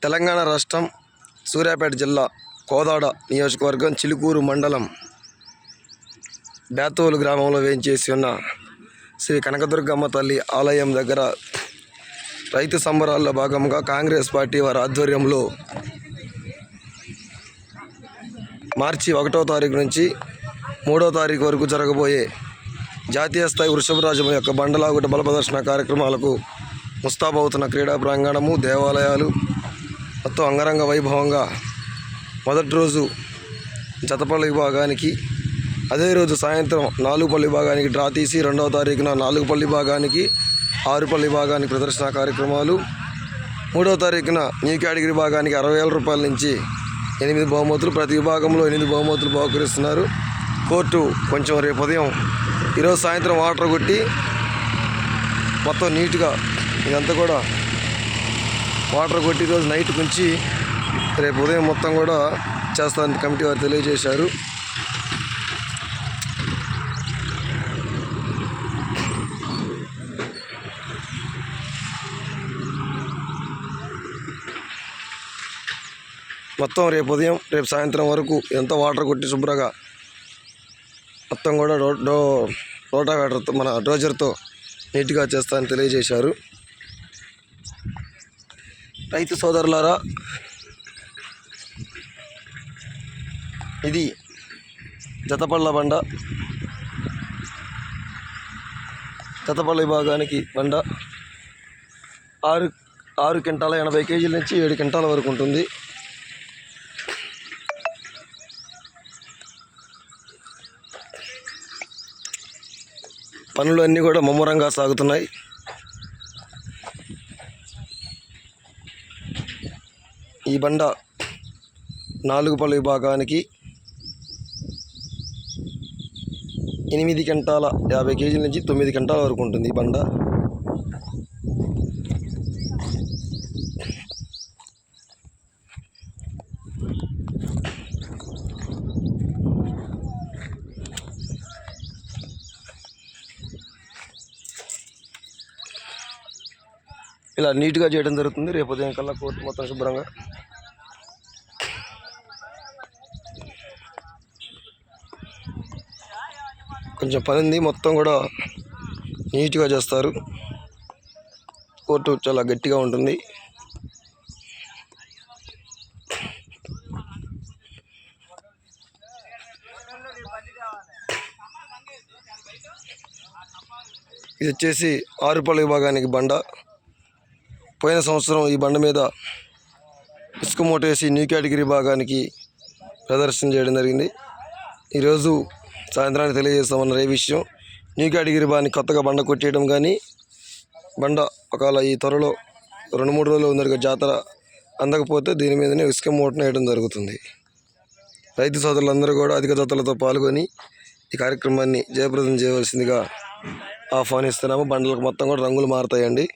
తెలంగాణ రాష్ట్రం సూర్యాపేట జిల్లా కోదాడ నియోజకవర్గం చిలుకూరు మండలం బేతోలు గ్రామంలో వేయించేసి ఉన్న శ్రీ కనకదుర్గమ్మ తల్లి ఆలయం దగ్గర రైతు సంబరాల్లో భాగంగా కాంగ్రెస్ పార్టీ వారి ఆధ్వర్యంలో మార్చి 1వ తారీఖు నుంచి 3వ తారీఖు వరకు జరగబోయే జాతీయ స్థాయి వృషభరాజం యొక్క బండలాగుట బల ప్రదర్శన కార్యక్రమాలకు ముస్తాబవుతున్న క్రీడా ప్రాంగణము, దేవాలయాలు మొత్తం అంగరంగ వైభవంగా మొదటి రోజు జతపల్లి విభాగానికి, అదే రోజు సాయంత్రం నాలుగుపల్లి విభాగానికి డ్రా తీసి 2వ తారీఖున నాలుగుపల్లి విభాగానికి, ఆరుపల్లి విభాగానికి ప్రదర్శన కార్యక్రమాలు, 3వ తారీఖున న్యూ కేటగిరీ విభాగానికి 60,000 రూపాయల నుంచి 8 బహుమతులు, ప్రతి విభాగంలో 8 బహుమతులు బహుకరిస్తున్నారు. కోర్టు కొంచెం రేపు ఉదయం, ఈరోజు సాయంత్రం వాటర్ కొట్టి మొత్తం నీట్గా ఇదంతా కూడా వాటర్ కొట్టి ఈరోజు నైట్ నుంచి రేపు ఉదయం మొత్తం కూడా చేస్తారని కమిటీ వారు తెలియజేశారు. మొత్తం రేపు ఉదయం రేపు సాయంత్రం వరకు ఎంత వాటర్ కొట్టి శుభ్రంగా మొత్తం కూడా రోటావేటర్తో మన డోజర్తో నీట్గా చేస్తారని తెలియజేశారు. రైతు సోదరులారా, ఇది జతపళ్ళ బండ, జతపళ్ళ విభాగానికి బండ 6 క్వింటాల 80 కేజీల నుంచి 7 క్వింటాల వరకు ఉంటుంది. పనులు అన్నీ కూడా ముమ్మరంగా సాగుతున్నాయి. ఈ బండ 4 పళ్ళ విభాగానికి 8 క్వింటాల 50 కేజీల నుంచి 9 క్వింటాల వరకు ఉంటుంది. ఈ బండ ఇలా నీట్గా చేయడం జరుగుతుంది. రేపు ఉదయం కల్లా కోర్టు మొత్తం శుభ్రంగా కొంచెం పని ఉంది, మొత్తం కూడా నీట్గా చేస్తారు. కోర్టు చాలా గట్టిగా ఉంటుంది. ఇది వచ్చేసి 6 పళ్ళ విభాగానికి బండ. పోయిన సంవత్సరం ఈ బండ మీద ఇసుక మూటేసి న్యూ కేటగిరీ విభాగానికి ప్రదర్శన చేయడం జరిగింది. ఈరోజు సాయంత్రానికి తెలియజేస్తామన్న ఏ విషయం, న్యూ కేటగిరీ విభాగానికి కొత్తగా బండ కొట్టేయడం కానీ, బండ ఒకవేళ ఈ త్వరలో 2-3 రోజులు ఉందరుగా జాతర అందకపోతే దీని మీదనే ఇసుక మూటను వేయడం జరుగుతుంది. రైతు సోదరులందరూ కూడా అధిక జతలతో పాల్గొని ఈ కార్యక్రమాన్ని జయప్రదం చేయవలసిందిగా ఆహ్వానిస్తున్నాము. బండలకు మొత్తం కూడా రంగులు మారుతాయండి.